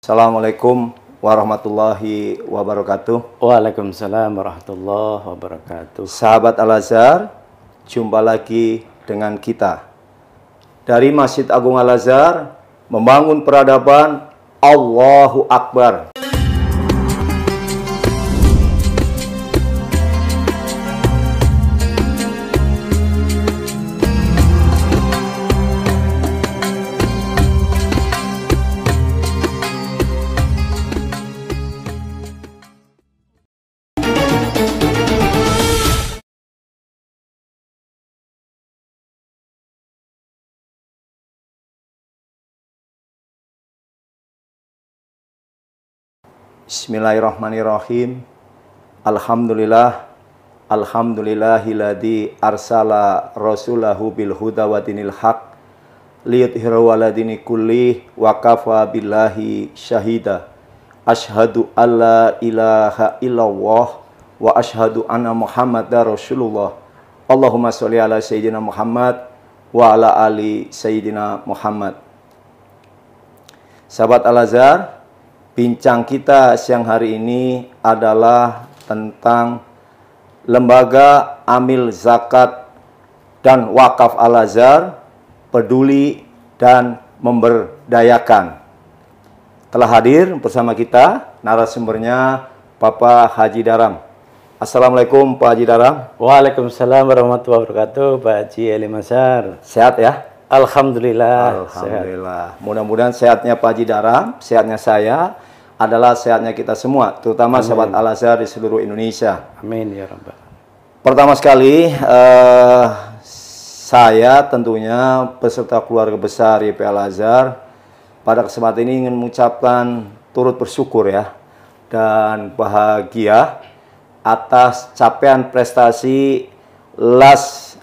Assalamualaikum warahmatullahi wabarakatuh. Waalaikumsalam warahmatullahi wabarakatuh. Sahabat Al-Azhar, jumpa lagi dengan kita dari Masjid Agung Al-Azhar, membangun peradaban. Allahu Akbar. Bismillahirrahmanirrahim. Alhamdulillahilladzi arsala rasulahu bil huda wa dinil haq liyudhhirahu 'ala dini kulli wa kafa billahi syahida. Asyhadu alla ilaha illallah wa asyhadu anna Muhammadar Rasulullah. Allahumma sholli ala sayyidina Muhammad wa ala ali sayyidina Muhammad. Sahabat Al-Azhar, bincang kita siang hari ini adalah tentang Lembaga Amil Zakat dan Wakaf Al-Azhar peduli dan memberdayakan. Telah hadir bersama kita narasumbernya Bapak Haji Daram. Assalamualaikum Pak Haji Daram. Waalaikumsalam warahmatullahi wabarakatuh. Pak Haji Ali Mazhar. Sehat ya? Alhamdulillah. Alhamdulillah. Mudah-mudahan sehatnya Pak Haji Daram, sehatnya saya, adalah sehatnya kita semua, terutama Amin. sahabat Al-Azhar di seluruh Indonesia. Amin ya Rabbal. Pertama sekali, saya tentunya beserta keluarga besar YP Al-Azhar pada kesempatan ini ingin mengucapkan turut bersyukur ya dan bahagia atas capaian prestasi Las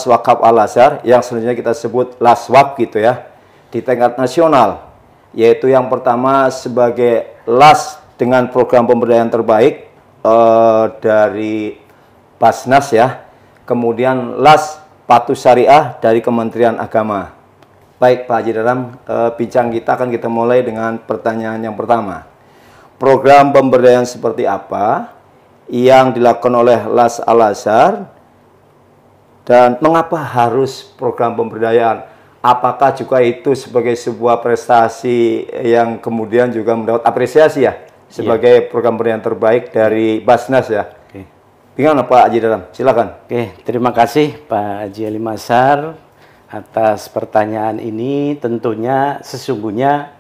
Wakaf Al-Azhar yang selanjutnya kita sebut Laswak gitu ya, di tingkat nasional, yaitu yang pertama sebagai Las dengan program pemberdayaan terbaik dari Basnas ya, kemudian Las Patuh Syariah dari Kementerian Agama. Baik Pak Haji Daram, bincang kita akan kita mulai dengan pertanyaan yang pertama. Program pemberdayaan seperti apa yang dilakukan oleh Las Al-Azhar dan mengapa harus program pemberdayaan? Apakah juga itu sebagai sebuah prestasi yang kemudian juga mendapat apresiasi ya sebagai program pemberdayaan terbaik dari Basnas ya? Oke. Bagaimana Pak Haji Daram? Silakan. Oke, terima kasih Pak Haji Ali Mazhar atas pertanyaan ini. Tentunya sesungguhnya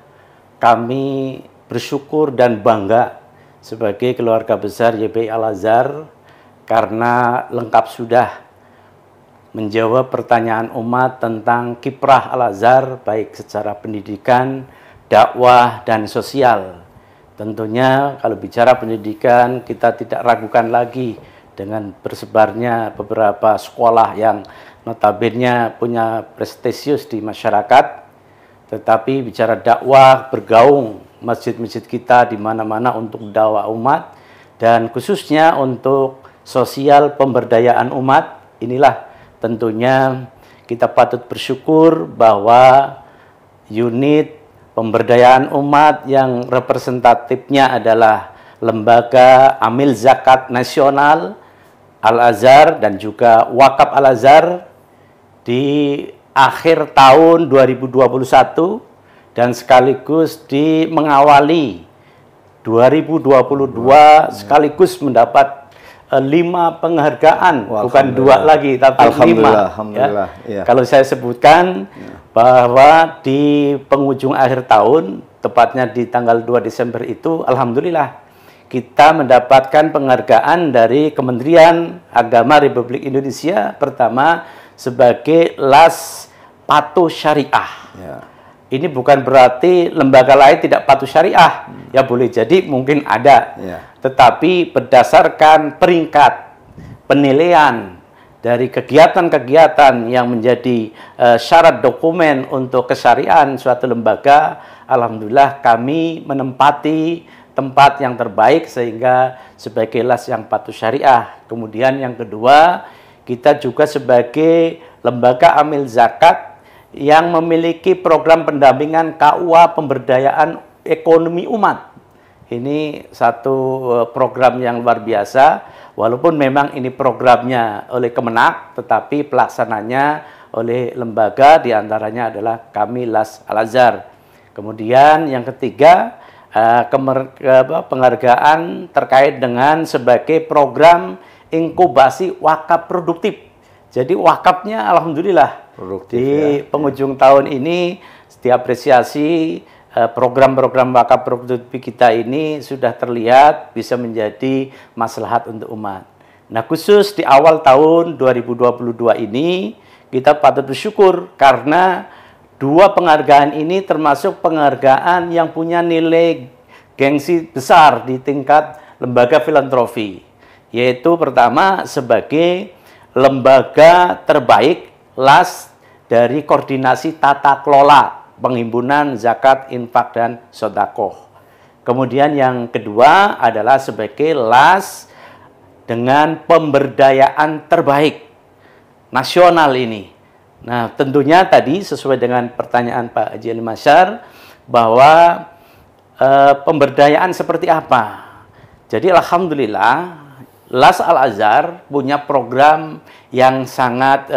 kami bersyukur dan bangga sebagai keluarga besar YPI Al-Azhar karena lengkap sudah menjawab pertanyaan umat tentang kiprah Al-Azhar baik secara pendidikan, dakwah, dan sosial. Tentunya kalau bicara pendidikan kita tidak ragukan lagi dengan bersebarnya beberapa sekolah yang notabene punya prestisius di masyarakat. Tetapi bicara dakwah, bergaung masjid-masjid kita di mana-mana untuk dakwah umat dan khususnya untuk sosial pemberdayaan umat. Inilah tentunya kita patut bersyukur bahwa unit pemberdayaan umat yang representatifnya adalah Lembaga Amil Zakat Nasional Al-Azhar dan juga Wakaf Al-Azhar di akhir tahun 2021 dan sekaligus di mengawali 2022 sekaligus mendapat 5 penghargaan, bukan 2 lagi, tapi 5. Alhamdulillah. Ya. Kalau saya sebutkan bahwa di penghujung akhir tahun, tepatnya di tanggal 2 Desember itu, alhamdulillah, kita mendapatkan penghargaan dari Kementerian Agama Republik Indonesia, pertama sebagai Las Patuh Syariah. Ya. Ini bukan berarti lembaga lain tidak patuh syariah. Ya boleh jadi mungkin ada. Ya. Tetapi berdasarkan peringkat penilaian dari kegiatan-kegiatan yang menjadi syarat dokumen untuk kesyariahan suatu lembaga, alhamdulillah kami menempati tempat yang terbaik sehingga sebagai las yang patuh syariah. Kemudian yang kedua, kita juga sebagai lembaga amil zakat yang memiliki program pendampingan KUA pemberdayaan ekonomi umat. Ini satu program yang luar biasa, walaupun memang ini programnya oleh Kemenak, tetapi pelaksananya oleh lembaga, diantaranya adalah kami LAS Al-Azhar. Kemudian yang ketiga, penghargaan terkait dengan sebagai program inkubasi wakaf produktif. Jadi wakafnya alhamdulillah produktif, di penghujung tahun ini diapresiasi program-program wakaf produktif kita ini sudah terlihat bisa menjadi maslahat untuk umat. Nah, khusus di awal tahun 2022 ini kita patut bersyukur karena dua penghargaan ini termasuk penghargaan yang punya nilai gengsi besar di tingkat lembaga filantropi, yaitu pertama sebagai lembaga terbaik LAS dari koordinasi tata kelola penghimpunan zakat, infak, dan sodakoh. Kemudian yang kedua adalah sebagai LAS dengan pemberdayaan terbaik nasional ini. Nah, tentunya tadi sesuai dengan pertanyaan Pak Haji Ali Masyar bahwa pemberdayaan seperti apa. Jadi alhamdulillah LAS Al-Azhar punya program yang sangat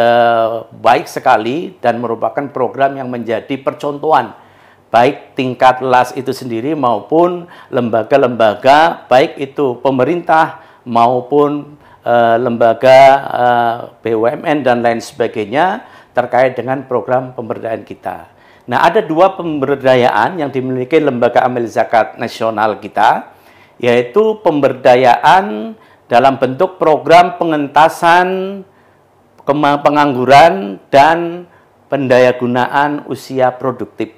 baik sekali dan merupakan program yang menjadi percontohan baik tingkat LAS itu sendiri maupun lembaga-lembaga baik itu pemerintah maupun lembaga BUMN dan lain sebagainya terkait dengan program pemberdayaan kita. Nah, ada dua pemberdayaan yang dimiliki Lembaga Amil Zakat Nasional kita, yaitu pemberdayaan dalam bentuk program pengentasan pengangguran dan pendayagunaan usia produktif.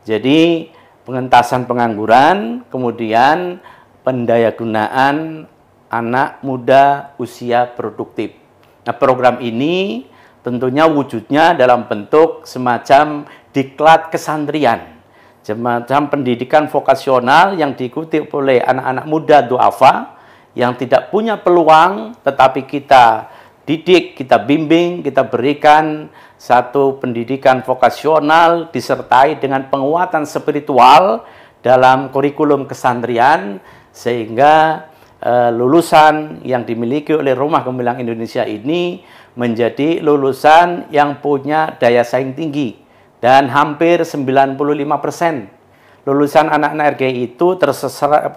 Jadi pengentasan pengangguran, kemudian pendayagunaan anak muda usia produktif. Nah, program ini tentunya wujudnya dalam bentuk semacam diklat kesantrian, semacam pendidikan vokasional yang diikuti oleh anak-anak muda duafa yang tidak punya peluang, tetapi kita didik, kita bimbing, kita berikan satu pendidikan vokasional disertai dengan penguatan spiritual dalam kurikulum kesantrian, sehingga lulusan yang dimiliki oleh Rumah Gemilang Indonesia ini menjadi lulusan yang punya daya saing tinggi, dan hampir 95% lulusan anak-anak RGI itu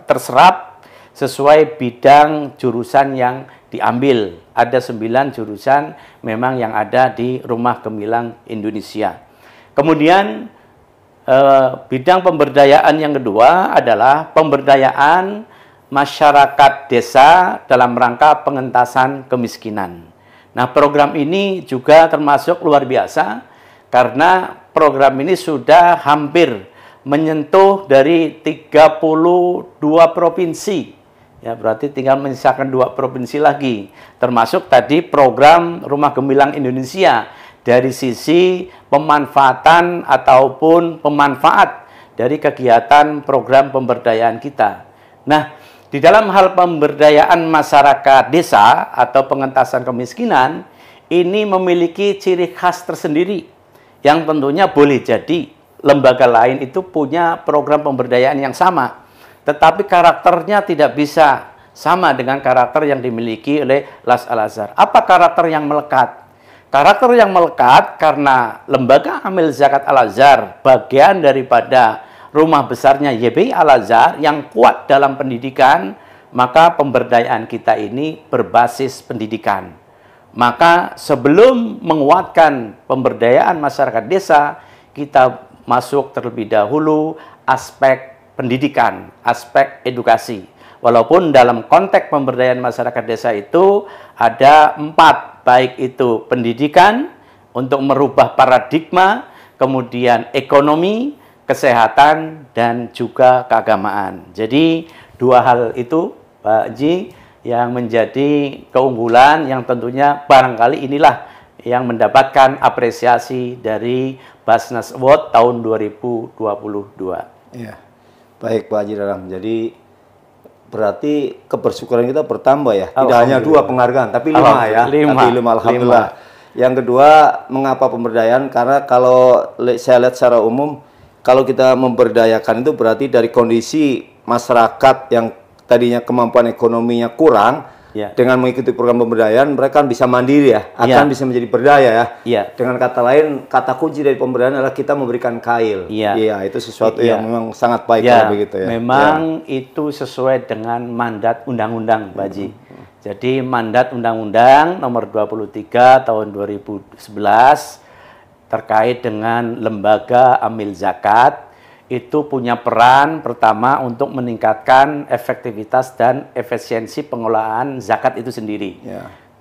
terserap sesuai bidang jurusan yang diambil. Ada 9 jurusan memang yang ada di Rumah Gemilang Indonesia. Kemudian bidang pemberdayaan yang kedua adalah pemberdayaan masyarakat desa dalam rangka pengentasan kemiskinan. Nah, program ini juga termasuk luar biasa karena program ini sudah hampir menyentuh dari 32 provinsi. Ya, berarti tinggal menyisakan 2 provinsi lagi. Termasuk tadi program Rumah Gemilang Indonesia dari sisi pemanfaatan ataupun pemanfaat dari kegiatan program pemberdayaan kita. Nah, di dalam hal pemberdayaan masyarakat desa atau pengentasan kemiskinan, ini memiliki ciri khas tersendiri yang tentunya boleh jadi lembaga lain itu punya program pemberdayaan yang sama, tetapi karakternya tidak bisa sama dengan karakter yang dimiliki oleh LAS Al-Azhar. Apa karakter yang melekat? Karakter yang melekat karena Lembaga Amil Zakat Al-Azhar bagian daripada rumah besarnya YBI Al-Azhar yang kuat dalam pendidikan, maka pemberdayaan kita ini berbasis pendidikan. Maka sebelum menguatkan pemberdayaan masyarakat desa, kita masuk terlebih dahulu aspek pendidikan, aspek edukasi. Walaupun dalam konteks pemberdayaan masyarakat desa itu ada 4, baik itu pendidikan untuk merubah paradigma, kemudian ekonomi, kesehatan, dan juga keagamaan. Jadi 2 hal itu, Pak Haji, yang menjadi keunggulan yang tentunya barangkali inilah yang mendapatkan apresiasi dari Basnas Award tahun 2022. Ya, baik Pak Haji Dalam. Jadi berarti kebersyukuran kita bertambah ya. Tidak hanya 2 penghargaan, tapi 5 ya. 5. Alhamdulillah. Yang kedua, mengapa pemberdayaan? Karena kalau saya lihat secara umum, kalau kita memberdayakan itu berarti dari kondisi masyarakat yang tadinya kemampuan ekonominya kurang, dengan mengikuti program pemberdayaan mereka bisa mandiri ya, akan bisa menjadi berdaya ya. Dengan kata lain, kata kunci dari pemberdayaan adalah kita memberikan kail. Iya, itu sesuatu yang memang sangat baik kalau begitu ya. Memang itu sesuai dengan mandat undang-undang, Pak Haji. Jadi mandat undang-undang nomor 23 tahun 2011 terkait dengan lembaga amil zakat itu punya peran pertama untuk meningkatkan efektivitas dan efisiensi pengelolaan zakat itu sendiri.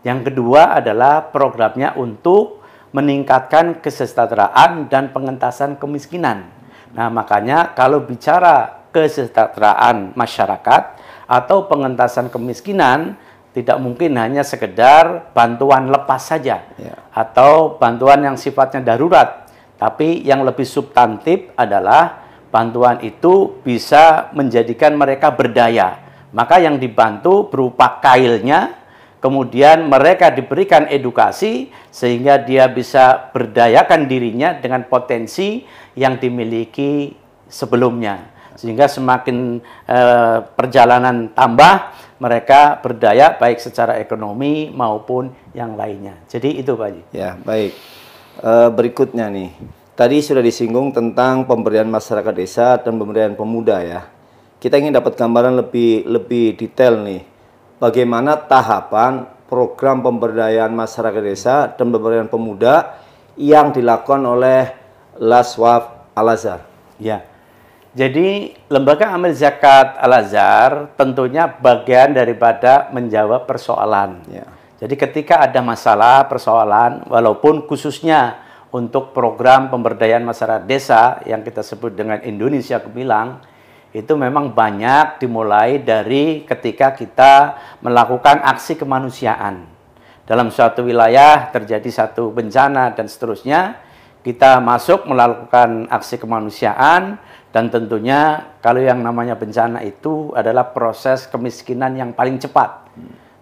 Yang kedua adalah programnya untuk meningkatkan kesejahteraan dan pengentasan kemiskinan. Nah, makanya kalau bicara kesejahteraan masyarakat atau pengentasan kemiskinan, tidak mungkin hanya sekedar bantuan lepas saja atau bantuan yang sifatnya darurat, tapi yang lebih substantif adalah bantuan itu bisa menjadikan mereka berdaya. Maka yang dibantu berupa kailnya, kemudian mereka diberikan edukasi sehingga dia bisa berdayakan dirinya dengan potensi yang dimiliki sebelumnya. Sehingga semakin perjalanan tambah, mereka berdaya baik secara ekonomi maupun yang lainnya. Jadi itu Pak Haji. Ya, baik. Berikutnya nih, tadi sudah disinggung tentang pemberdayaan masyarakat desa dan pemberdayaan pemuda ya. Kita ingin dapat gambaran lebih detail nih, bagaimana tahapan program pemberdayaan masyarakat desa dan pemberdayaan pemuda yang dilakukan oleh Laswaf Al-Azhar. Ya. Jadi Lembaga Amil Zakat Al-Azhar tentunya bagian daripada menjawab persoalan. Jadi ketika ada masalah, persoalan, walaupun khususnya untuk program pemberdayaan masyarakat desa yang kita sebut dengan Indonesia Gemilang, itu memang banyak dimulai dari ketika kita melakukan aksi kemanusiaan. Dalam suatu wilayah terjadi satu bencana dan seterusnya, kita masuk melakukan aksi kemanusiaan. Dan tentunya kalau yang namanya bencana itu adalah proses kemiskinan yang paling cepat.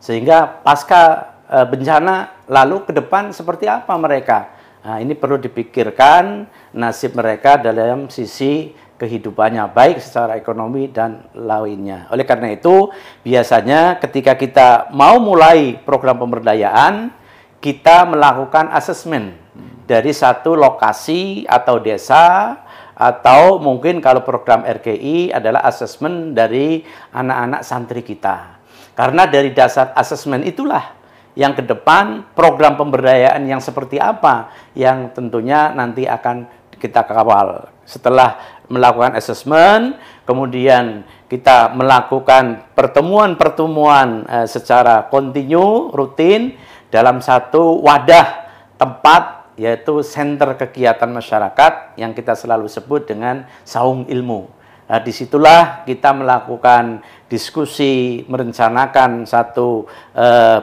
Sehingga pasca bencana lalu ke depan seperti apa mereka. Nah, ini perlu dipikirkan nasib mereka dalam sisi kehidupannya, baik secara ekonomi dan lainnya. Oleh karena itu, biasanya ketika kita mau mulai program pemberdayaan, kita melakukan asesmen dari satu lokasi atau desa, atau mungkin kalau program RGI adalah asesmen dari anak-anak santri kita. Karena dari dasar asesmen itulah yang ke depan program pemberdayaan yang seperti apa yang tentunya nanti akan kita kawal. Setelah melakukan asesmen, kemudian kita melakukan pertemuan-pertemuan secara kontinu, rutin dalam satu wadah tempat, yaitu Center Kegiatan Masyarakat yang kita selalu sebut dengan Saung Ilmu. Nah, disitulah kita melakukan diskusi, merencanakan satu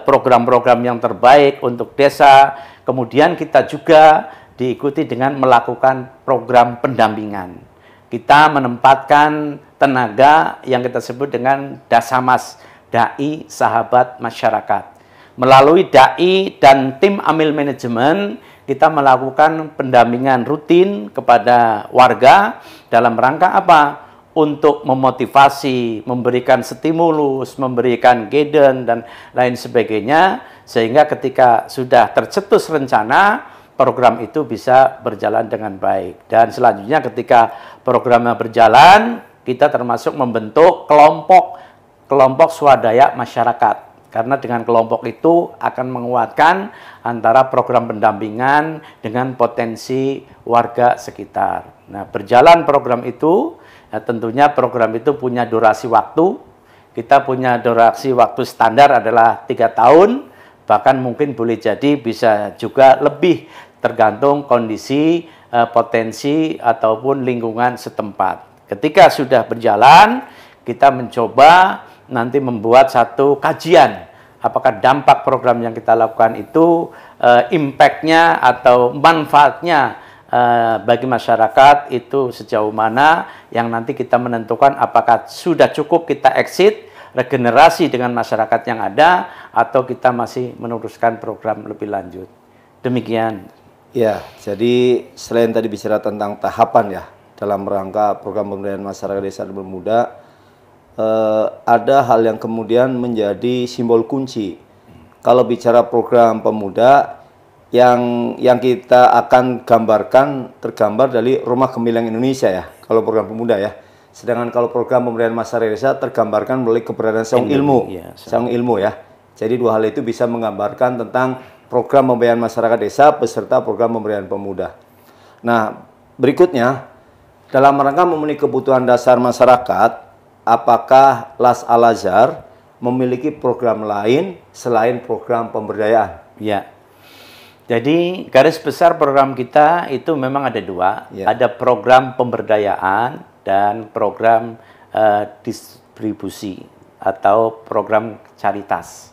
program-program yang terbaik untuk desa. Kemudian kita juga diikuti dengan melakukan program pendampingan. Kita menempatkan tenaga yang kita sebut dengan Dasamas, Dai Sahabat Masyarakat. Melalui Dai dan tim Amil Manajemen, kita melakukan pendampingan rutin kepada warga dalam rangka apa? Untuk memotivasi, memberikan stimulus, memberikan guidance dan lain sebagainya, sehingga ketika sudah tercetus rencana, program itu bisa berjalan dengan baik. Dan selanjutnya ketika programnya berjalan, kita termasuk membentuk kelompok swadaya masyarakat. Karena dengan kelompok itu akan menguatkan antara program pendampingan dengan potensi warga sekitar. Nah, berjalan program itu, ya tentunya program itu punya durasi waktu. Kita punya durasi waktu standar adalah 3 tahun, bahkan mungkin boleh jadi bisa juga lebih tergantung kondisi, potensi, ataupun lingkungan setempat. Ketika sudah berjalan, kita mencoba nanti membuat satu kajian apakah dampak program yang kita lakukan itu impact-nya atau manfaatnya bagi masyarakat itu sejauh mana, yang nanti kita menentukan apakah sudah cukup kita exit regenerasi dengan masyarakat yang ada atau kita masih meneruskan program lebih lanjut. Demikian. Ya, jadi selain tadi bicara tentang tahapan ya, dalam rangka program pemberdayaan masyarakat desa dan pemuda, ada hal yang kemudian menjadi simbol kunci. Kalau bicara program pemuda, yang kita akan gambarkan tergambar dari Rumah Gemilang Indonesia ya, kalau program pemuda ya. Sedangkan kalau program pemberdayaan masyarakat desa tergambarkan melalui keberadaan saung ilmu, saung ilmu ya. Jadi dua hal itu bisa menggambarkan tentang program pemberdayaan masyarakat desa beserta program pemberdayaan pemuda. Nah, berikutnya dalam rangka memenuhi kebutuhan dasar masyarakat, apakah Las Al-Azhar memiliki program lain selain program pemberdayaan? Ya. Jadi garis besar program kita itu memang ada dua, ada program pemberdayaan dan program distribusi atau program caritas.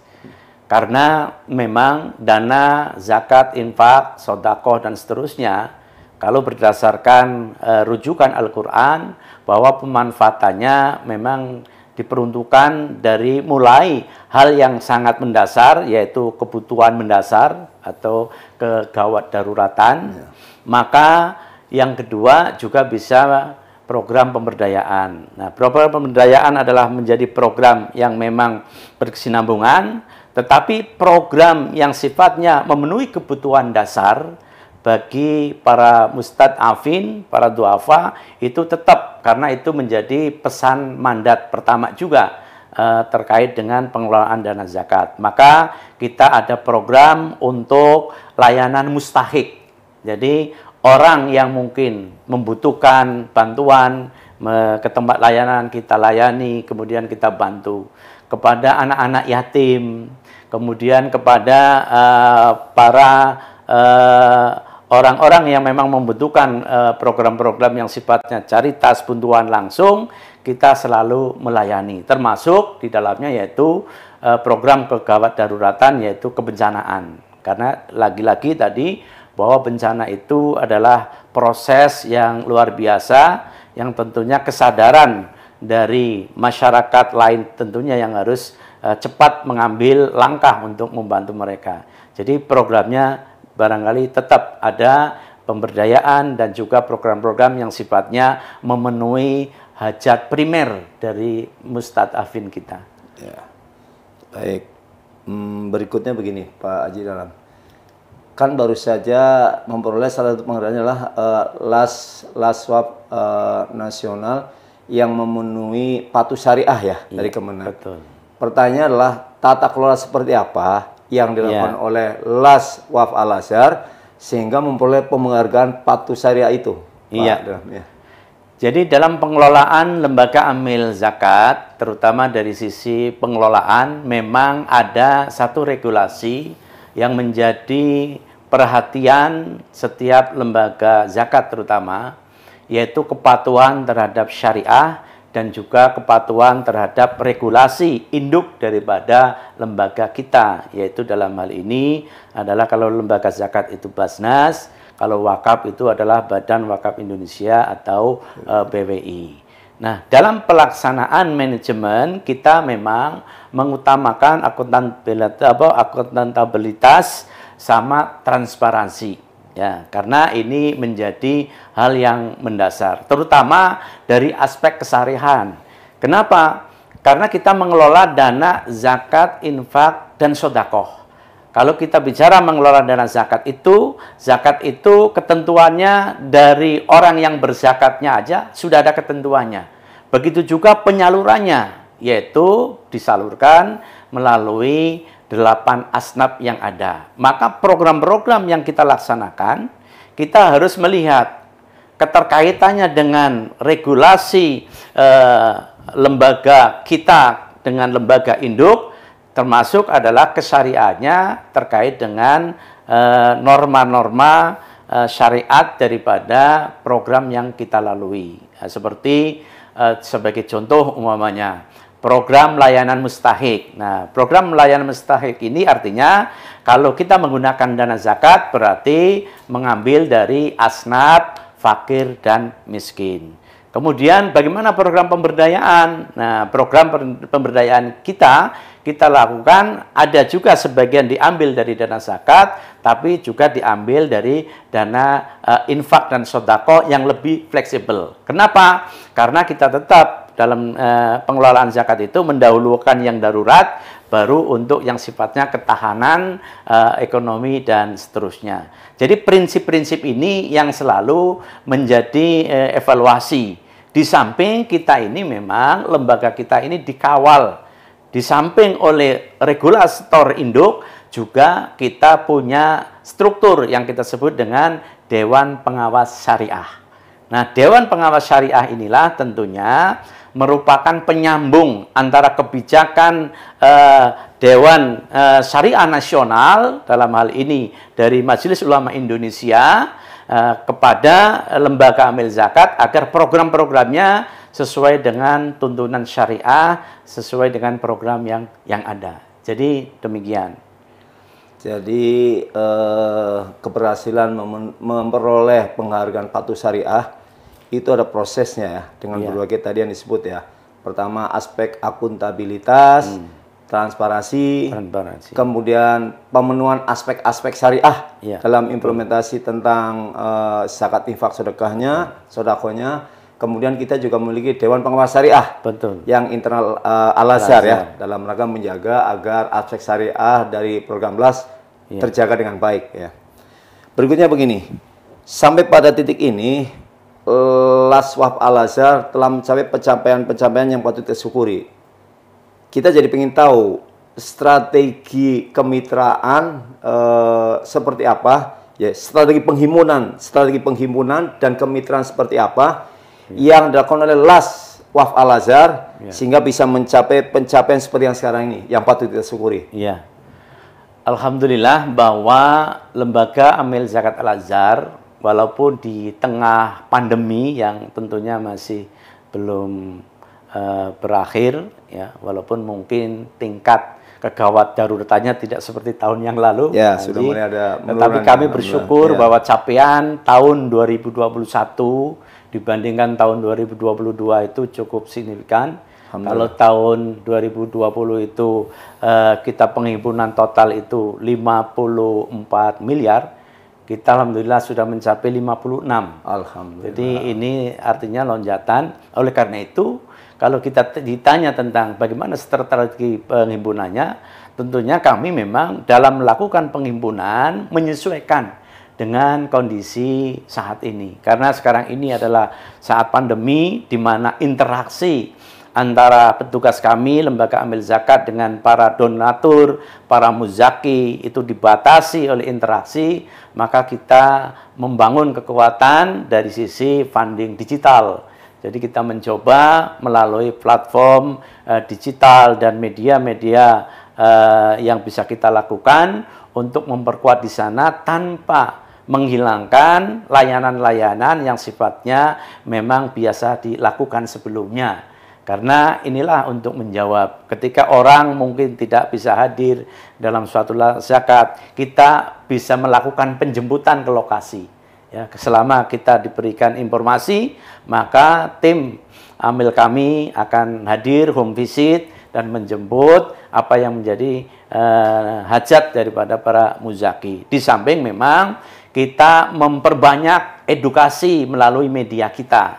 Karena memang dana zakat, infak, sedekah dan seterusnya, kalau berdasarkan rujukan Al-Quran, bahwa pemanfaatannya memang diperuntukkan dari mulai hal yang sangat mendasar, yaitu kebutuhan mendasar atau kegawat daruratan. Maka yang kedua juga bisa program pemberdayaan. Nah, program pemberdayaan adalah menjadi program yang memang berkesinambungan, tetapi program yang sifatnya memenuhi kebutuhan dasar bagi para mustad'afin, para duafa, itu tetap, karena itu menjadi pesan mandat pertama juga terkait dengan pengelolaan dana zakat. Maka kita ada program untuk layanan mustahik. Jadi orang yang mungkin membutuhkan bantuan ke tempat layanan, kita layani, kemudian kita bantu. Kepada anak-anak yatim, kemudian kepada para orang-orang yang memang membutuhkan program-program yang sifatnya caritas, bantuan langsung, kita selalu melayani. Termasuk di dalamnya yaitu program kegawat daruratan, yaitu kebencanaan. Karena lagi-lagi tadi, bahwa bencana itu adalah proses yang luar biasa, yang tentunya kesadaran dari masyarakat lain tentunya yang harus cepat mengambil langkah untuk membantu mereka. Jadi programnya barangkali tetap ada pemberdayaan dan juga program-program yang sifatnya memenuhi hajat primer dari mustad'afin kita. Ya. Baik, berikutnya begini Pak Haji Dalam. Kan baru saja memperoleh salah satu penghargaan adalah Laswab nasional yang memenuhi patuh syariah ya, dari Kemenag. Betul. Pertanyaan adalah tata kelola seperti apa yang dilakukan oleh Laswab Al-Azhar sehingga memperoleh penghargaan patuh syariah itu? Iya. Jadi dalam pengelolaan lembaga amil zakat, terutama dari sisi pengelolaan, memang ada satu regulasi yang menjadi perhatian setiap lembaga zakat terutama, yaitu kepatuhan terhadap syariah dan juga kepatuhan terhadap regulasi induk daripada lembaga kita, yaitu dalam hal ini adalah kalau lembaga zakat itu Basnas, kalau wakaf itu adalah Badan Wakaf Indonesia atau BWI. Nah, dalam pelaksanaan manajemen kita memang mengutamakan akuntabilitas sama transparansi. Ya, karena ini menjadi hal yang mendasar, terutama dari aspek kesarihan. Kenapa? Karena kita mengelola dana zakat, infak, dan sedekah. Kalau kita bicara mengelola dana zakat itu ketentuannya dari orang yang berzakatnya aja sudah ada ketentuannya. Begitu juga penyalurannya, yaitu disalurkan melalui 8 asnaf yang ada. Maka program-program yang kita laksanakan, kita harus melihat keterkaitannya dengan regulasi lembaga kita dengan lembaga induk, termasuk adalah kesyariahnya terkait dengan norma-norma syariat daripada program yang kita lalui. Seperti sebagai contoh umpamanya program layanan mustahik. Nah, program layanan mustahik ini artinya kalau kita menggunakan dana zakat berarti mengambil dari asnaf, fakir, dan miskin. Kemudian bagaimana program pemberdayaan? Nah, program pemberdayaan kita lakukan ada juga sebagian diambil dari dana zakat, tapi juga diambil dari dana infak dan sodako yang lebih fleksibel. Kenapa? Karena kita tetap dalam pengelolaan zakat itu mendahulukan yang darurat, baru untuk yang sifatnya ketahanan ekonomi dan seterusnya. Jadi prinsip-prinsip ini yang selalu menjadi evaluasi. Di samping kita ini memang lembaga kita ini dikawal. Di samping oleh regulator induk, juga kita punya struktur yang kita sebut dengan Dewan Pengawas Syariah. Nah, Dewan Pengawas Syariah inilah tentunya merupakan penyambung antara kebijakan Dewan Syariah Nasional, dalam hal ini dari Majelis Ulama Indonesia, kepada lembaga amil zakat agar program-programnya sesuai dengan tuntunan syariah, sesuai dengan program yang ada. Jadi demikian. Jadi keberhasilan memperoleh penghargaan patuh syariah itu ada prosesnya ya, dengan berbagai tadi yang disebut ya. Pertama aspek akuntabilitas, transparansi, kemudian pemenuhan aspek-aspek syariah dalam implementasi tentang zakat infak sodakohnya. Kemudian kita juga memiliki Dewan Pengawas Syariah yang internal Al-Azhar ya, dalam rangka menjaga agar aspek syariah dari program LAS terjaga dengan baik ya. Berikutnya begini, sampai pada titik ini LAS Waqf Al-Azhar telah mencapai pencapaian-pencapaian yang patut disyukuri. Kita jadi ingin tahu strategi kemitraan seperti apa, ya, strategi penghimpunan dan kemitraan seperti apa yang dilakukan oleh LAS Waqf Al-Azhar sehingga bisa mencapai pencapaian seperti yang sekarang ini yang patut kita syukuri. Iya. Alhamdulillah bahwa lembaga amil zakat Al-Azhar walaupun di tengah pandemi yang tentunya masih belum berakhir ya, walaupun mungkin tingkat kegawat daruratannya tidak seperti tahun yang lalu ya, sudah mulai ada tetapi kami bersyukur bahwa capaian tahun 2021 dibandingkan tahun 2022 itu cukup signifikan. Kalau tahun 2020 itu kita penghimpunan total itu 54 miliar, kita alhamdulillah sudah mencapai 56. Alhamdulillah. Jadi ini artinya lonjakan. Oleh karena itu, kalau kita ditanya tentang bagaimana strategi penghimpunannya, tentunya kami memang dalam melakukan penghimpunan menyesuaikan dengan kondisi saat ini. Karena sekarang ini adalah saat pandemi di mana interaksi antara petugas kami, lembaga amil zakat dengan para donatur, para muzaki itu dibatasi oleh interaksi, maka kita membangun kekuatan dari sisi funding digital. Jadi kita mencoba melalui platform digital dan media-media yang bisa kita lakukan untuk memperkuat di sana tanpa menghilangkan layanan-layanan yang sifatnya memang biasa dilakukan sebelumnya. Karena inilah untuk menjawab ketika orang mungkin tidak bisa hadir dalam suatu zakat, kita bisa melakukan penjemputan ke lokasi. Ya, selama kita diberikan informasi, maka tim amil kami akan hadir home visit dan menjemput apa yang menjadi hajat daripada para muzaki. Di samping memang kita memperbanyak edukasi melalui media kita.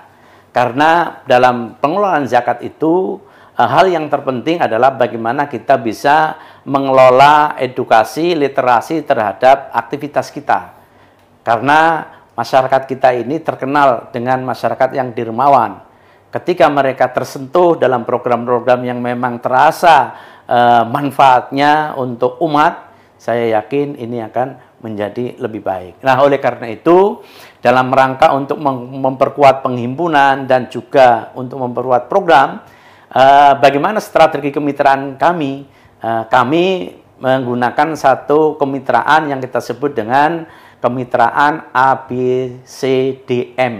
Karena dalam pengelolaan zakat itu hal yang terpenting adalah bagaimana kita bisa mengelola edukasi, literasi terhadap aktivitas kita. Karena masyarakat kita ini terkenal dengan masyarakat yang dermawan. Ketika mereka tersentuh dalam program-program yang memang terasa manfaatnya untuk umat, saya yakin ini akan menjadi lebih baik. Nah, oleh karena itu, dalam rangka untuk memperkuat penghimpunan dan juga untuk memperkuat program, bagaimana strategi kemitraan kami? Kami menggunakan satu kemitraan yang kita sebut dengan kemitraan ABCDM.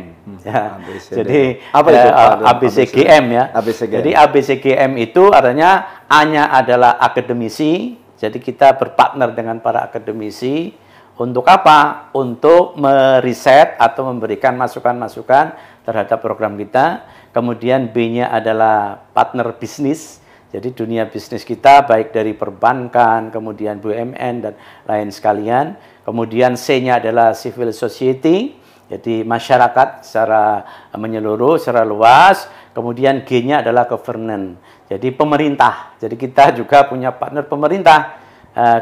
Ya. Jadi apa itu? ABCGM ya. ABCGM. Jadi ABCGM itu artinya A-nya adalah akademisi. Jadi kita berpartner dengan para akademisi untuk apa? Untuk meriset atau memberikan masukan-masukan terhadap program kita. Kemudian B-nya adalah partner bisnis. Jadi dunia bisnis kita baik dari perbankan, kemudian BUMN dan lain sekalian. Kemudian C-nya adalah civil society, jadi masyarakat secara menyeluruh, secara luas. Kemudian G-nya adalah governance, jadi pemerintah. Jadi kita juga punya partner pemerintah.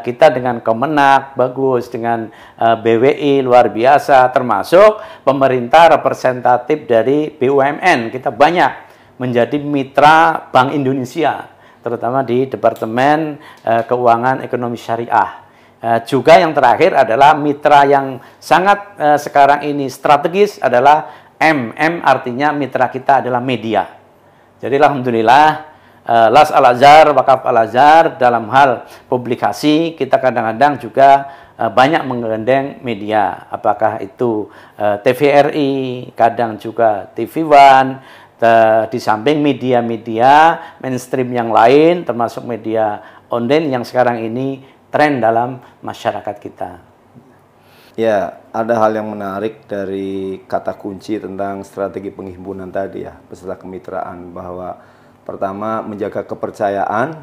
Kita dengan Kemenak bagus, dengan BWI luar biasa, termasuk pemerintah representatif dari BUMN. Kita banyak menjadi mitra Bank Indonesia, terutama di Departemen Keuangan Ekonomi Syariah. Juga yang terakhir adalah mitra yang sangat sekarang ini strategis adalah M. M artinya mitra kita adalah media. Jadi alhamdulillah Las Al-Azhar, Wakaf Al-Azhar dalam hal publikasi kita kadang-kadang juga banyak menggandeng media. Apakah itu TVRI, kadang juga TV One, di samping media-media mainstream yang lain, termasuk media online yang sekarang ini tren dalam masyarakat kita. Ya, ada hal yang menarik dari kata kunci tentang strategi penghimpunan tadi ya, peserta kemitraan, bahwa pertama menjaga kepercayaan,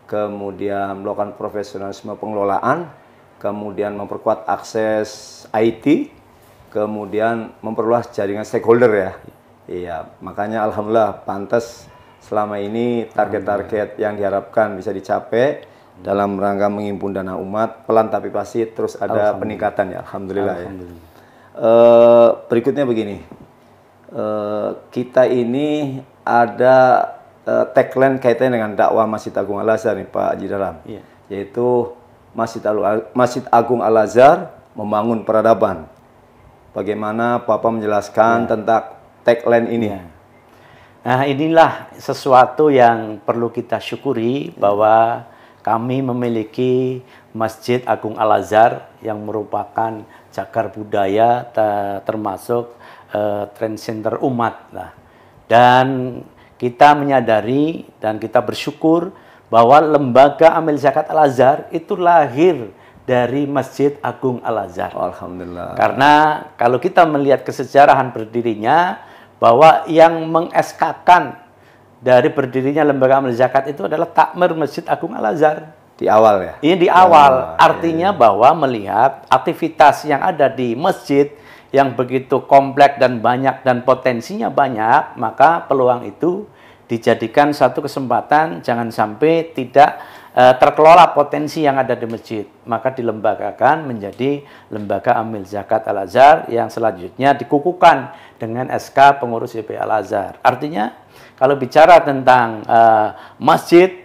kemudian melakukan profesionalisme pengelolaan, kemudian memperkuat akses IT, kemudian memperluas jaringan stakeholder ya. Iya, makanya alhamdulillah pantas selama ini target-target yang diharapkan bisa dicapai dalam rangka menghimpun dana umat, pelan tapi pasti terus ada peningkatan ya, alhamdulillah, ya. Berikutnya begini, kita ini ada tagline kaitannya dengan dakwah Masjid Agung Al-Azhar nih Pak Haji Dalam, yaitu Masjid Agung Al-Azhar membangun peradaban. Bagaimana Bapak menjelaskan tentang tagline ini? Nah, inilah sesuatu yang perlu kita syukuri bahwa kami memiliki Masjid Agung Al-Azhar yang merupakan cagar budaya termasuk trend center umat. Dan kita menyadari dan kita bersyukur bahwa lembaga amil zakat Al-Azhar itu lahir dari Masjid Agung Al-Azhar. Alhamdulillah. Karena kalau kita melihat kesejarahan berdirinya, bahwa yang mengeskakan dari berdirinya lembaga amil zakat itu adalah takmir Masjid Agung Al-Azhar. Di awal ya? Ini di awal. Artinya bahwa melihat aktivitas yang ada di masjid yang begitu kompleks dan banyak dan potensinya banyak, maka peluang itu dijadikan satu kesempatan jangan sampai tidak terkelola potensi yang ada di masjid. Maka dilembagakan menjadi Lembaga Amil Zakat Al-Azhar yang selanjutnya dikukuhkan dengan SK Pengurus YP Al-Azhar. Artinya kalau bicara tentang masjid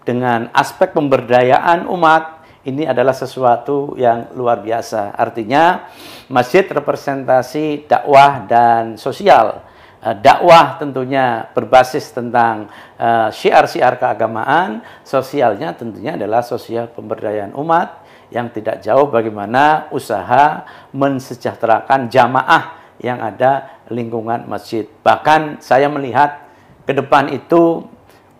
dengan aspek pemberdayaan umat, ini adalah sesuatu yang luar biasa. Artinya masjid representasi dakwah dan sosial. Dakwah tentunya berbasis tentang syiar-syiar keagamaan, sosialnya tentunya adalah sosial pemberdayaan umat yang tidak jauh bagaimana usaha mensejahterakan jamaah yang ada lingkungan masjid. Bahkan saya melihat ke depan itu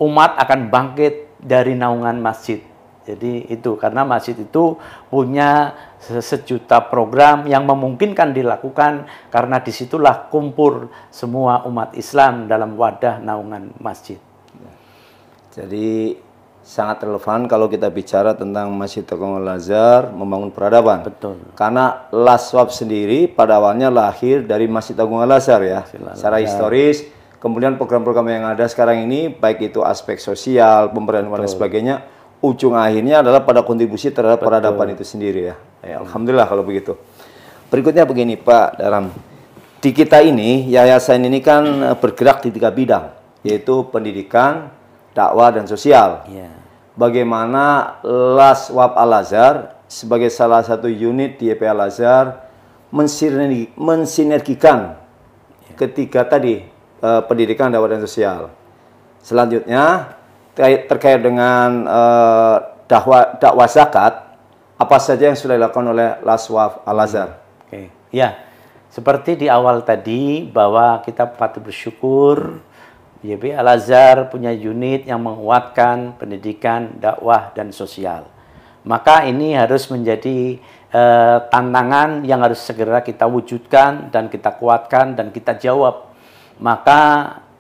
umat akan bangkit dari naungan masjid. Jadi itu karena masjid itu punya sejuta program yang memungkinkan dilakukan karena disitulah kumpul semua umat Islam dalam wadah naungan masjid. Jadi sangat relevan kalau kita bicara tentang Masjid Agung Al-Azhar membangun peradaban. Betul. Karena Laswab sendiri pada awalnya lahir dari Masjid Agung Al-Azhar ya. Secara historis, kemudian program-program yang ada sekarang ini baik itu aspek sosial, pemberdayaan dan sebagainya, ujung akhirnya adalah pada kontribusi terhadap peradaban itu sendiri ya. Alhamdulillah kalau begitu. Berikutnya begini Pak Daram, di kita ini yayasan ini kan bergerak di 3 bidang, yaitu pendidikan, dakwah dan sosial. Bagaimana Laswab Al-Azhar sebagai salah satu unit di YP Al-Azhar mensinergikan ketiga tadi, pendidikan, dakwah dan sosial. Selanjutnya terkait dengan dakwah zakat, apa saja yang sudah dilakukan oleh Laswab Al-Azhar? Ya, seperti di awal tadi bahwa kita patut bersyukur YP Al-Azhar punya unit yang menguatkan pendidikan, dakwah dan sosial. Maka ini harus menjadi tantangan yang harus segera kita wujudkan dan kita kuatkan dan kita jawab Maka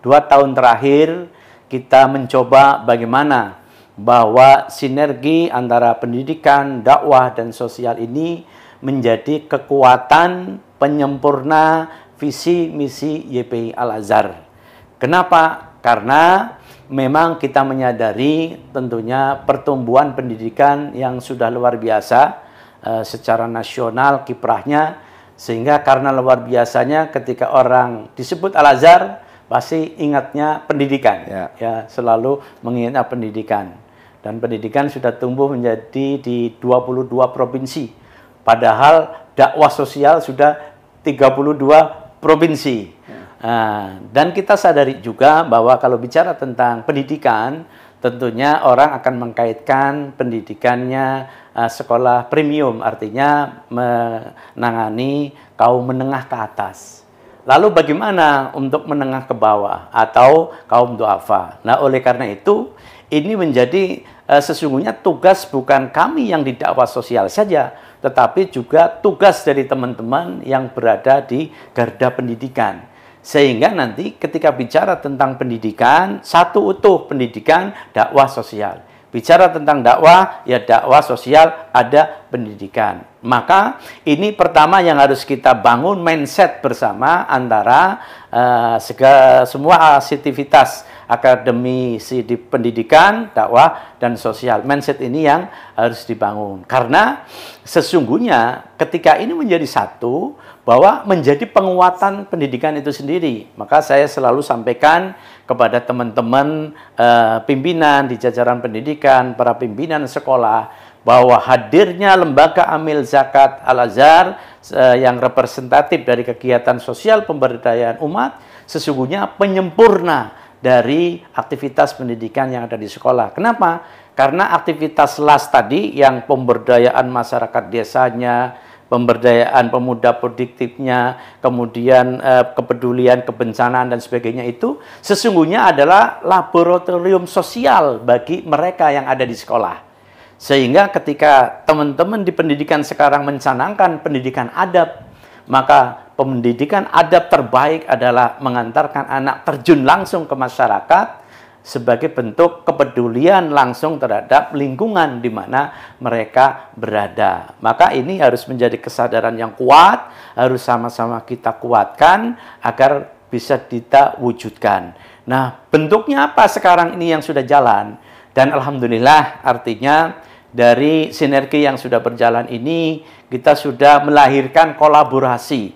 2 tahun terakhir kita mencoba bagaimana bahwa sinergi antara pendidikan, dakwah, dan sosial ini menjadi kekuatan penyempurna visi misi YPI Al-Azhar. Kenapa? Karena memang kita menyadari tentunya pertumbuhan pendidikan yang sudah luar biasa secara nasional kiprahnya, sehingga karena luar biasanya ketika orang disebut Al-Azhar pasti ingatnya pendidikan, ya selalu mengingat pendidikan. Dan pendidikan sudah tumbuh menjadi di 22 provinsi, padahal dakwah sosial sudah 32 provinsi. Dan kita sadari juga bahwa kalau bicara tentang pendidikan, tentunya orang akan mengkaitkan pendidikannya sekolah premium, artinya menangani kaum menengah ke atas. Lalu bagaimana untuk menengah ke bawah atau kaum duafa? Nah, oleh karena itu, ini menjadi sesungguhnya tugas bukan kami yang di dakwah sosial saja, tetapi juga tugas dari teman-teman yang berada di garda pendidikan. Sehingga nanti ketika bicara tentang pendidikan, satu utuh pendidikan, dakwah sosial. Bicara tentang dakwah, ya dakwah sosial, ada pendidikan. Maka ini pertama yang harus kita bangun mindset bersama antara semua aktivitas akademisi di pendidikan, dakwah, dan sosial. Mindset ini yang harus dibangun. Karena sesungguhnya ketika ini menjadi satu, bahwa menjadi penguatan pendidikan itu sendiri. Maka saya selalu sampaikan kepada teman-teman pimpinan di jajaran pendidikan, para pimpinan sekolah, bahwa hadirnya lembaga amil zakat Al-Azhar yang representatif dari kegiatan sosial pemberdayaan umat, sesungguhnya penyempurna dari aktivitas pendidikan yang ada di sekolah. Kenapa? Karena aktivitas LAS tadi yang pemberdayaan masyarakat desanya, pemberdayaan pemuda produktifnya, kemudian kepedulian, kebencanaan, dan sebagainya itu sesungguhnya adalah laboratorium sosial bagi mereka yang ada di sekolah. Sehingga ketika teman-teman di pendidikan sekarang mencanangkan pendidikan adab, maka pendidikan adab terbaik adalah mengantarkan anak terjun langsung ke masyarakat sebagai bentuk kepedulian langsung terhadap lingkungan di mana mereka berada. Maka ini harus menjadi kesadaran yang kuat, harus sama-sama kita kuatkan agar bisa kita wujudkan. Nah, bentuknya apa sekarang ini yang sudah jalan? Dan alhamdulillah artinya dari sinergi yang sudah berjalan ini kita sudah melahirkan kolaborasi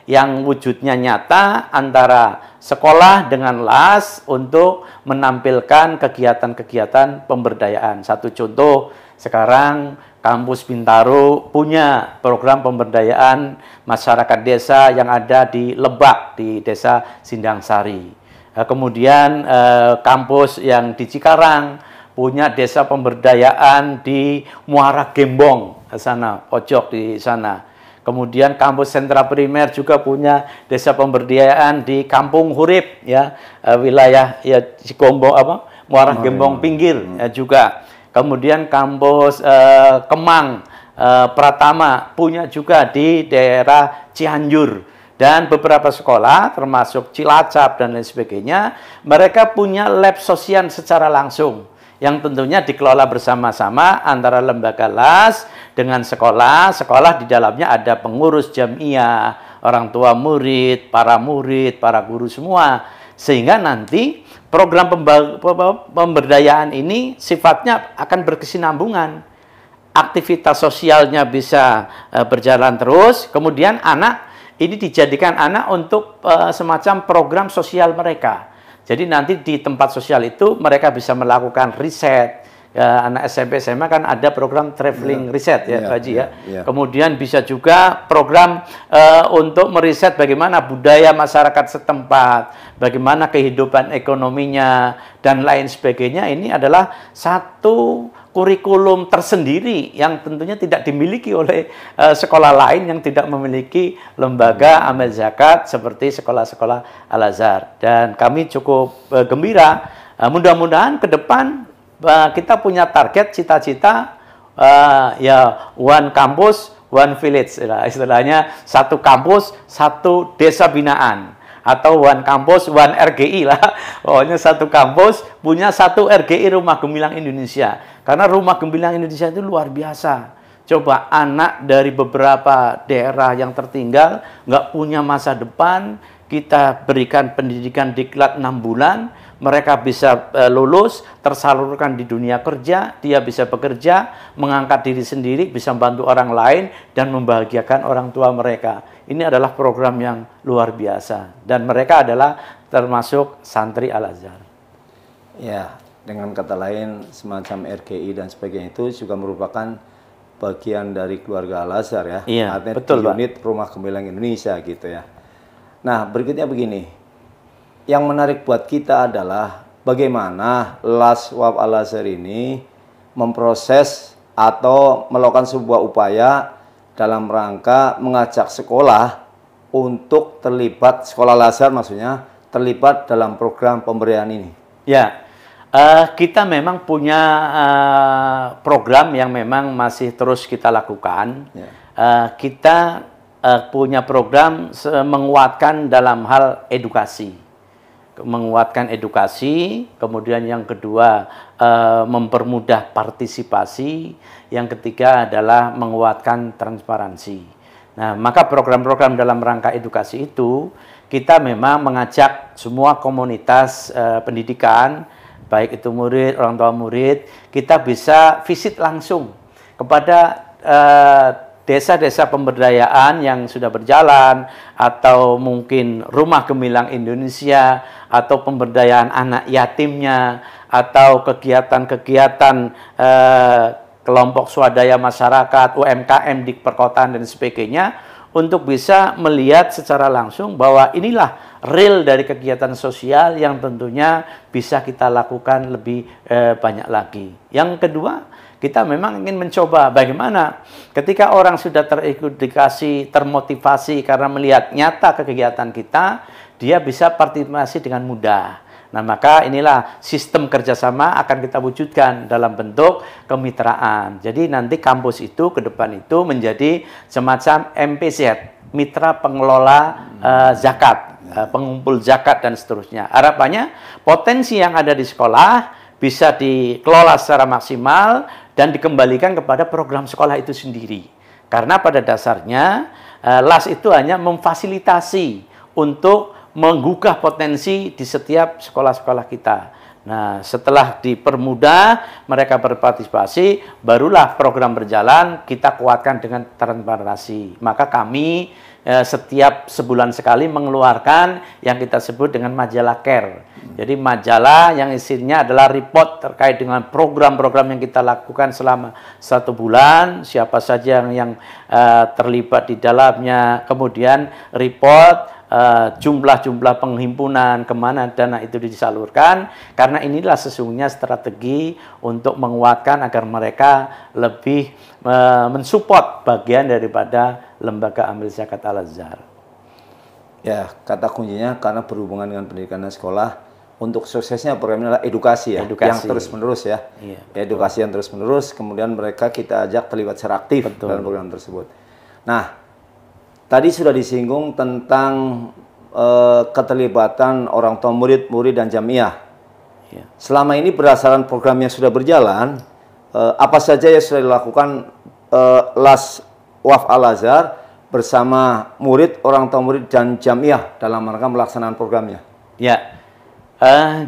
yang wujudnya nyata antara sekolah dengan LAS untuk menampilkan kegiatan-kegiatan pemberdayaan. Satu contoh, sekarang Kampus Bintaro punya program pemberdayaan masyarakat desa yang ada di Lebak, di Desa Sindangsari. Kemudian kampus yang di Cikarang punya desa pemberdayaan di Muara Gembong, sana, pojok di sana. Kemudian kampus sentra primer juga punya desa pemberdayaan di Kampung Hurip, ya, wilayah ya Cigombong Muara Gembong pinggir juga. Kemudian kampus Kemang Pratama punya juga di daerah Cianjur, dan beberapa sekolah termasuk Cilacap dan lain sebagainya, mereka punya lab sosial secara langsung yang tentunya dikelola bersama-sama antara lembaga LAS dengan sekolah. Sekolah di dalamnya ada pengurus jamiah, orang tua murid, para guru semua. Sehingga nanti program pemberdayaan ini sifatnya akan berkesinambungan. Aktivitas sosialnya bisa berjalan terus, kemudian anak ini dijadikan anak untuk semacam program sosial mereka. Jadi nanti di tempat sosial itu mereka bisa melakukan riset. Anak SMP SMA kan ada program traveling riset ya, Pak Haji ya. Kemudian bisa juga program untuk meriset bagaimana budaya masyarakat setempat, bagaimana kehidupan ekonominya dan lain sebagainya. Ini adalah satu kurikulum tersendiri yang tentunya tidak dimiliki oleh sekolah lain yang tidak memiliki lembaga amil zakat seperti sekolah-sekolah Al-Azhar. Dan kami cukup gembira, mudah-mudahan ke depan kita punya target, cita-cita ya one campus, one village, istilahnya satu kampus, satu desa binaan. atau one kampus, one RGI lah. Pokoknya satu kampus punya satu RGI Rumah Gemilang Indonesia. Karena Rumah Gemilang Indonesia itu luar biasa. Coba anak dari beberapa daerah yang tertinggal, nggak punya masa depan, kita berikan pendidikan diklat 6 bulan, mereka bisa lulus, tersalurkan di dunia kerja, dia bisa bekerja, mengangkat diri sendiri, bisa membantu orang lain, dan membahagiakan orang tua mereka. Ini adalah program yang luar biasa. Dan mereka adalah termasuk santri Al-Azhar. Ya, dengan kata lain, semacam RGI dan sebagainya itu juga merupakan bagian dari keluarga Al-Azhar ya. Iya, artinya betul, unit Rumah Gemilang Indonesia gitu ya. Nah, berikutnya begini. Yang menarik buat kita adalah bagaimana LAS WAF Al-Azhar ini memproses atau melakukan sebuah upaya dalam rangka mengajak sekolah untuk terlibat, sekolah Al-Azhar maksudnya, terlibat dalam program pemberdayaan ini. Ya, kita memang punya program yang memang masih terus kita lakukan. Ya. Kita punya program menguatkan dalam hal edukasi. Menguatkan edukasi, kemudian yang kedua mempermudah partisipasi, yang ketiga adalah menguatkan transparansi. Nah, maka program-program dalam rangka edukasi itu kita memang mengajak semua komunitas pendidikan, baik itu murid, orang tua murid, kita bisa visit langsung kepada desa-desa pemberdayaan yang sudah berjalan, atau mungkin Rumah Gemilang Indonesia, atau pemberdayaan anak yatimnya, atau kegiatan-kegiatan kelompok swadaya masyarakat, UMKM di perkotaan dan sebagainya, untuk bisa melihat secara langsung bahwa inilah real dari kegiatan sosial yang tentunya bisa kita lakukan lebih banyak lagi. Yang kedua, kita memang ingin mencoba bagaimana ketika orang sudah teredukasi, termotivasi karena melihat nyata kegiatan kita, dia bisa partisipasi dengan mudah. Nah, maka inilah sistem kerjasama akan kita wujudkan dalam bentuk kemitraan. Jadi nanti kampus itu ke depan itu menjadi semacam MPZ, mitra pengelola zakat, pengumpul zakat dan seterusnya. Harapannya potensi yang ada di sekolah bisa dikelola secara maksimal dan dikembalikan kepada program sekolah itu sendiri. Karena pada dasarnya LAS itu hanya memfasilitasi untuk menggugah potensi di setiap sekolah-sekolah kita. Nah, setelah dipermudah mereka berpartisipasi, barulah program berjalan, kita kuatkan dengan transparansi. Maka kami setiap sebulan sekali mengeluarkan yang kita sebut dengan majalah Care. Jadi majalah yang isinya adalah report terkait dengan program-program yang kita lakukan selama 1 bulan, siapa saja yang terlibat di dalamnya, kemudian report jumlah-jumlah penghimpunan, kemana dana itu disalurkan, karena inilah sesungguhnya strategi untuk menguatkan agar mereka lebih mensupport bagian daripada lembaga amil zakat Al-Azhar. Ya, kata kuncinya karena berhubungan dengan pendidikan dan sekolah, untuk suksesnya program ini adalah edukasi ya, yang terus-menerus ya. Iya, edukasi yang terus-menerus, kemudian mereka kita ajak terlibat secara aktif dalam program tersebut. Nah, tadi sudah disinggung tentang keterlibatan orang tua murid, dan jamiah. Ya. Selama ini berdasarkan program yang sudah berjalan, apa saja yang sudah dilakukan LAS WAF Al-Azhar bersama murid, orang tua murid, dan jamiah dalam rangka melaksanakan programnya? Ya,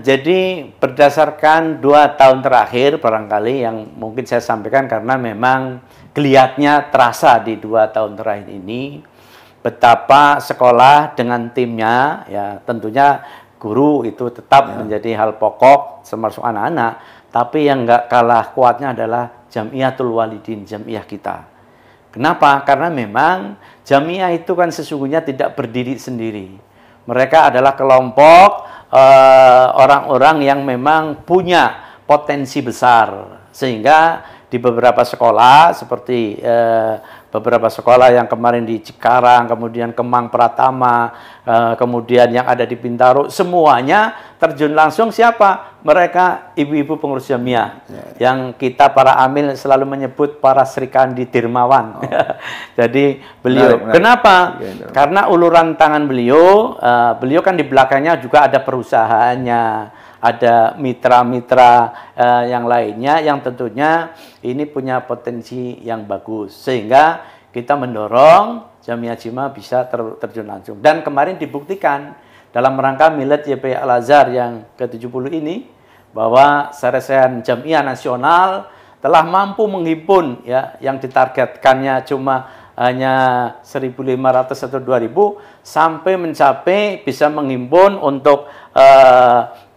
jadi berdasarkan 2 tahun terakhir barangkali yang mungkin saya sampaikan, karena memang kelihatannya terasa di 2 tahun terakhir ini betapa sekolah dengan timnya, ya tentunya guru itu tetap menjadi hal pokok termasuk anak-anak, tapi yang nggak kalah kuatnya adalah Jamiatul Walidin, jamiah kita. Kenapa? Karena memang jamiah itu kan sesungguhnya tidak berdiri sendiri. Mereka adalah kelompok orang-orang yang memang punya potensi besar, sehingga di beberapa sekolah seperti beberapa sekolah yang kemarin di Cikarang, kemudian Kemang Pratama, kemudian yang ada di Bintaro, semuanya terjun langsung siapa? mereka ibu-ibu pengurus jamiah yang kita para amil selalu menyebut para Sri Kandi Dirmawan. Jadi beliau, menarik. kenapa? Karena uluran tangan beliau, beliau kan di belakangnya juga ada perusahaannya, ada mitra-mitra yang lainnya yang tentunya ini punya potensi yang bagus, sehingga kita mendorong Jamiah Jima bisa terjun langsung. Dan kemarin dibuktikan dalam rangka Milad YP Al-Azhar yang ke-70 ini, bahwa Seresen Jamiah Nasional telah mampu menghimpun ya, yang ditargetkannya cuma hanya 1.500 atau 2.000 sampai mencapai bisa menghimpun untuk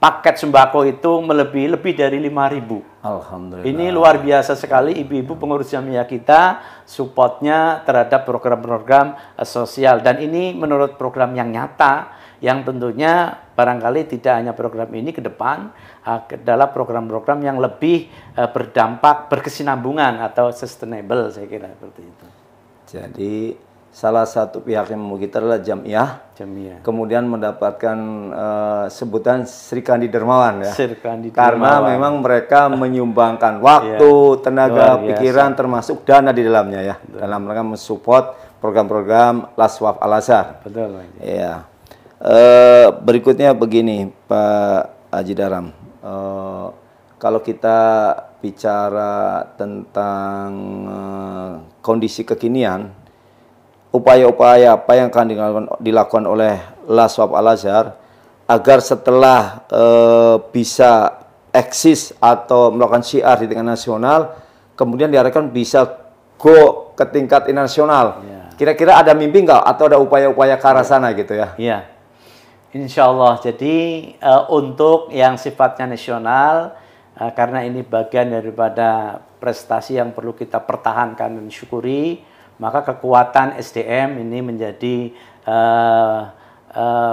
paket sembako itu melebihi lebih dari 5.000. Alhamdulillah. Ini luar biasa sekali ibu-ibu pengurus jamiah kita supportnya terhadap program-program sosial, dan ini menurut program yang nyata yang tentunya barangkali tidak hanya program ini ke depan adalah program-program yang lebih berdampak berkesinambungan atau sustainable, saya kira seperti itu. Jadi salah satu pihak yang memiliki kita adalah Jamiah, kemudian mendapatkan sebutan Sri Kandi Dermawan ya. Sri Kandi Karena Dermawan. memang mereka menyumbangkan waktu, tenaga, pikiran, termasuk dana di dalamnya ya, dalam rangka mensupport program-program Laswaf Al-Azhar. Betul. Ya. Berikutnya begini Pak Haji Daram, kalau kita bicara tentang kondisi kekinian, upaya-upaya apa yang akan dilakukan oleh Laswaf Al-Azhar agar setelah bisa eksis atau melakukan syiar di tingkat nasional, kemudian diharapkan bisa go ke tingkat internasional. Kira-kira ada mimpi nggak atau ada upaya-upaya ke arah sana gitu ya? Iya, insya Allah. Jadi untuk yang sifatnya nasional, karena ini bagian daripada prestasi yang perlu kita pertahankan dan syukuri, maka kekuatan SDM ini menjadi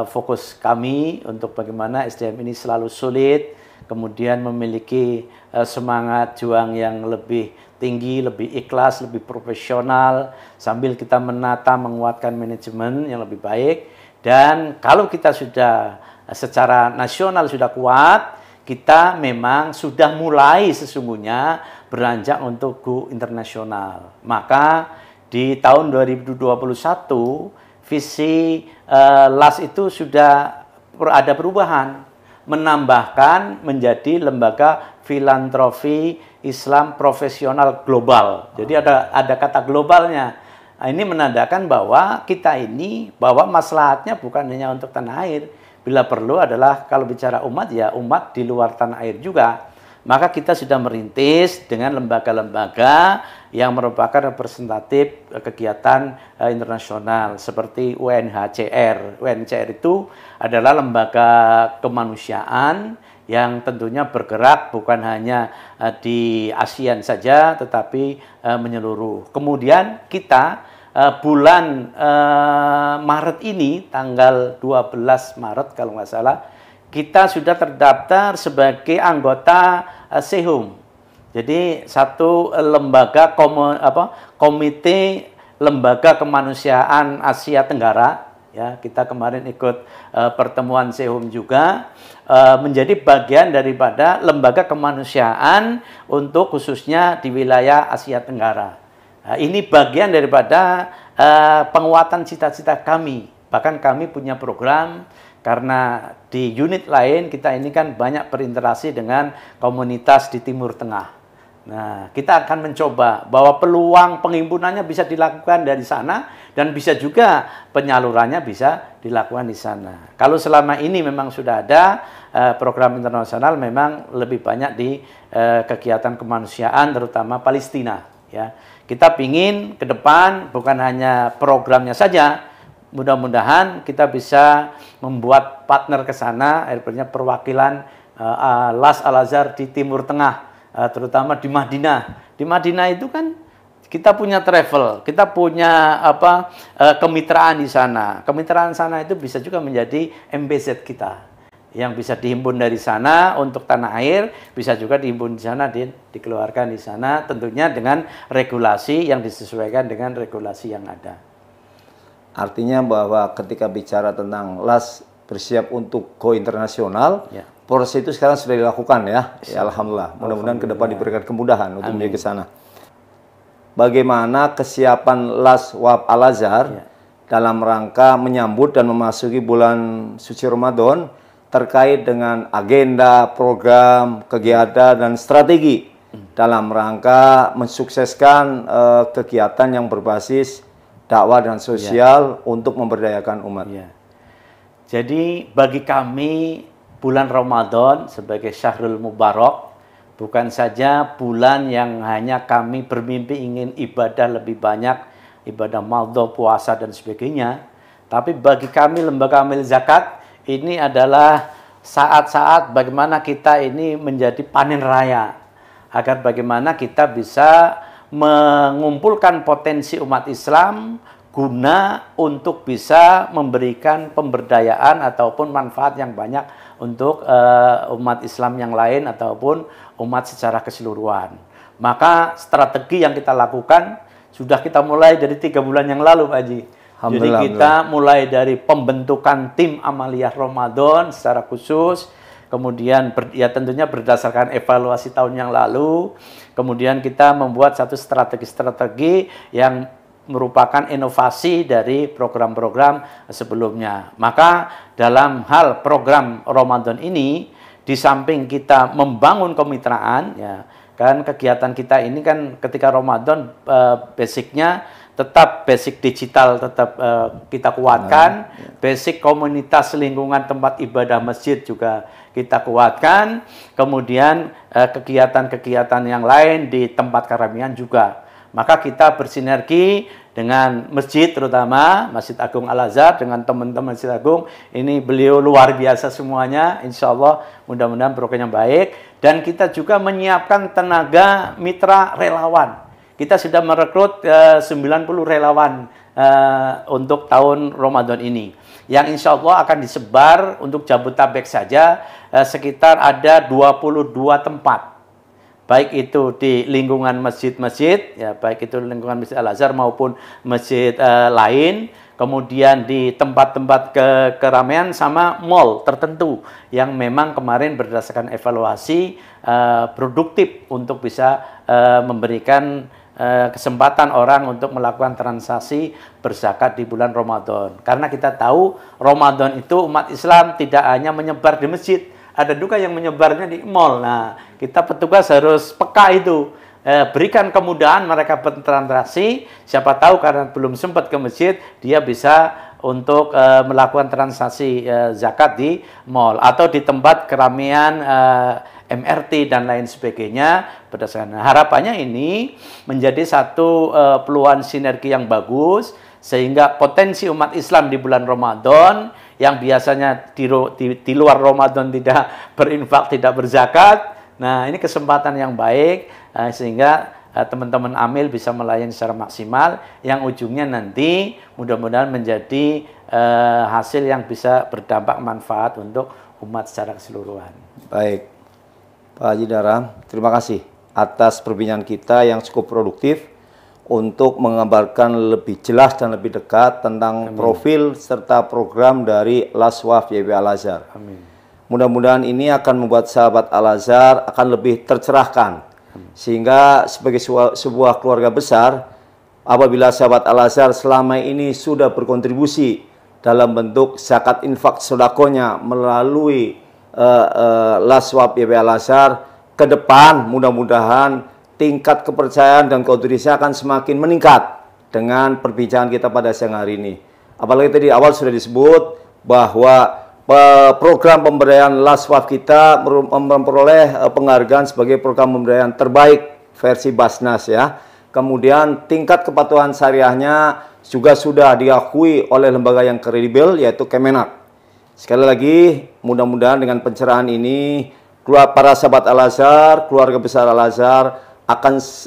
fokus kami untuk bagaimana SDM ini selalu solid, kemudian memiliki semangat juang yang lebih tinggi, lebih ikhlas, lebih profesional, sambil kita menata, menguatkan manajemen yang lebih baik. Dan kalau kita sudah secara nasional sudah kuat, kita memang sudah mulai sesungguhnya beranjak untuk go internasional. Maka di tahun 2021 visi LAS itu sudah ada perubahan, menambahkan menjadi lembaga filantropi Islam profesional global. Jadi ada kata globalnya. Nah, ini menandakan bahwa kita ini, bahwa maslahatnya bukan hanya untuk tanah air, bila perlu adalah kalau bicara umat ya umat di luar tanah air juga. Maka kita sudah merintis dengan lembaga-lembaga yang merupakan representatif kegiatan internasional seperti UNHCR. UNHCR itu adalah lembaga kemanusiaan yang tentunya bergerak bukan hanya di ASEAN saja tetapi menyeluruh. Kemudian kita bulan Maret ini, tanggal 12 Maret kalau nggak salah, kita sudah terdaftar sebagai anggota SEHUM. Jadi satu lembaga komite lembaga kemanusiaan Asia Tenggara. Ya, kita kemarin ikut pertemuan SEHUM juga, menjadi bagian daripada lembaga kemanusiaan untuk khususnya di wilayah Asia Tenggara. Nah, ini bagian daripada penguatan cita-cita kami. Bahkan kami punya program, karena di unit lain kita ini kan banyak berinteraksi dengan komunitas di Timur Tengah. Nah, kita akan mencoba bahwa peluang penghimpunannya bisa dilakukan dari sana dan bisa juga penyalurannya bisa dilakukan di sana. Kalau selama ini memang sudah ada program internasional, memang lebih banyak di kegiatan kemanusiaan terutama Palestina. Ya, kita pingin ke depan bukan hanya programnya saja. Mudah-mudahan kita bisa membuat partner ke sana, artinya perwakilan LAS Al-Azhar di Timur Tengah, terutama di Madinah. Di Madinah itu kan kita punya travel, kita punya kemitraan di sana. Kemitraan sana itu bisa juga menjadi MBZ kita, yang bisa dihimpun dari sana untuk tanah air, bisa juga dihimpun di sana, dikeluarkan di sana, tentunya dengan regulasi yang disesuaikan dengan regulasi yang ada. Artinya bahwa ketika bicara tentang LAS bersiap untuk go internasional, proses itu sekarang sudah dilakukan ya. Ya alhamdulillah. Mudah-mudahan ke depan diberikan kemudahan untuk menuju ke sana. Bagaimana kesiapan Laswaf Al-Azhar dalam rangka menyambut dan memasuki bulan suci Ramadan terkait dengan agenda, program, kegiatan dan strategi dalam rangka mensukseskan kegiatan yang berbasis dakwah dan sosial untuk memberdayakan umat. Jadi bagi kami bulan Ramadan sebagai Syahrul Mubarak bukan saja bulan yang hanya kami bermimpi ingin ibadah lebih banyak, ibadah maldo, puasa dan sebagainya, tapi bagi kami lembaga amil zakat ini adalah saat-saat bagaimana kita ini menjadi panen raya, agar bagaimana kita bisa mengumpulkan potensi umat Islam guna untuk bisa memberikan pemberdayaan ataupun manfaat yang banyak untuk umat Islam yang lain ataupun umat secara keseluruhan. Maka strategi yang kita lakukan sudah kita mulai dari 3 bulan yang lalu, Pak Haji. Jadi kita mulai dari pembentukan tim amaliyah Ramadan secara khusus, kemudian tentunya berdasarkan evaluasi tahun yang lalu, kemudian kita membuat satu strategi-strategi yang merupakan inovasi dari program-program sebelumnya. Maka dalam hal program Ramadan ini, di samping kita membangun kemitraan, ya kan kegiatan kita ini kan ketika Ramadan basicnya tetap basic digital tetap kita kuatkan, basic komunitas lingkungan tempat ibadah masjid juga kita kuatkan, kemudian kegiatan-kegiatan yang lain di tempat keramaian juga. Maka kita bersinergi dengan masjid, terutama Masjid Agung Al-Azhar, dengan teman-teman Masjid Agung. Ini beliau luar biasa semuanya, insya Allah mudah-mudahan programnya baik. Dan kita juga menyiapkan tenaga mitra relawan. Kita sudah merekrut 90 relawan untuk tahun Ramadan ini. Yang insya Allah akan disebar untuk Jabodetabek saja sekitar ada 22 tempat. Baik itu di lingkungan masjid-masjid, ya baik itu lingkungan Masjid Al-Azhar maupun masjid lain, kemudian di tempat-tempat keramaian sama mall tertentu yang memang kemarin berdasarkan evaluasi produktif untuk bisa memberikan kesempatan orang untuk melakukan transaksi berzakat di bulan Ramadan. Karena kita tahu Ramadan itu umat Islam tidak hanya menyebar di masjid, ada juga yang menyebarnya di mall. Nah, kita petugas harus peka itu. Berikan kemudahan mereka bertransaksi. Siapa tahu karena belum sempat ke masjid, dia bisa untuk melakukan transaksi zakat di mall atau di tempat keramaian MRT dan lain sebagainya. Berdasarkan harapannya ini menjadi satu peluang sinergi yang bagus, sehingga potensi umat Islam di bulan Ramadan yang biasanya di luar Ramadan tidak berinfak, tidak berzakat. Nah, ini kesempatan yang baik sehingga teman-teman amil bisa melayani secara maksimal, yang ujungnya nanti mudah-mudahan menjadi hasil yang bisa berdampak manfaat untuk umat secara keseluruhan. Baik, Pak Haji Daram, terima kasih atas perbincangan kita yang cukup produktif untuk mengabarkan lebih jelas dan lebih dekat tentang profil serta program dari Laswaf YB Al-Azhar. Mudah-mudahan ini akan membuat sahabat Al-Azhar akan lebih tercerahkan. Sehingga sebagai sebuah keluarga besar, apabila sahabat Al-Azhar selama ini sudah berkontribusi dalam bentuk zakat infak sodakonya melalui Laswaf YB Al-Azhar, ke depan mudah-mudahan tingkat kepercayaan dan kontribusinya akan semakin meningkat dengan perbincangan kita pada siang hari ini. Apalagi tadi awal sudah disebut bahwa program pemberdayaan Laswaf kita memperoleh penghargaan sebagai program pemberdayaan terbaik versi Basnas ya. Kemudian tingkat kepatuhan syariahnya juga sudah diakui oleh lembaga yang kredibel yaitu Kemenak. Sekali lagi mudah-mudahan dengan pencerahan ini para sahabat Al-Azhar, keluarga besar Al-Azhar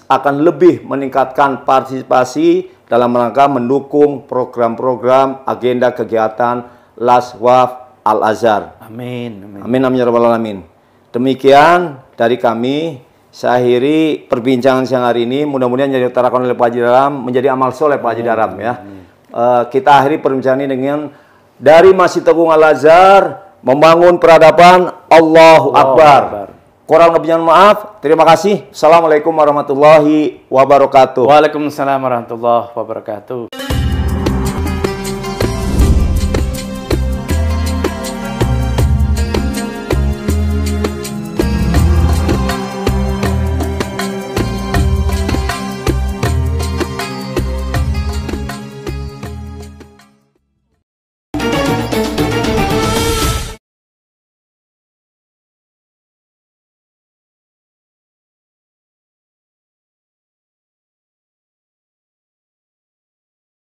akan lebih meningkatkan partisipasi dalam rangka mendukung program-program agenda kegiatan Laswaf Al-Azhar. Amin. Amin amin ya rabbal alamin. Demikian dari kami, saya akhiri perbincangan siang hari ini. Mudah-mudahan jadi utarakan oleh Pak Haji Daram menjadi amal soleh Pak Haji Daram ya. Kita akhiri perbincangan ini dengan dari Masjid Agung Al-Azhar membangun peradaban. Allahu Akbar. Akbar. Kurang lebihnya maaf. Terima kasih. Assalamualaikum warahmatullahi wabarakatuh. Waalaikumsalam warahmatullahi wabarakatuh.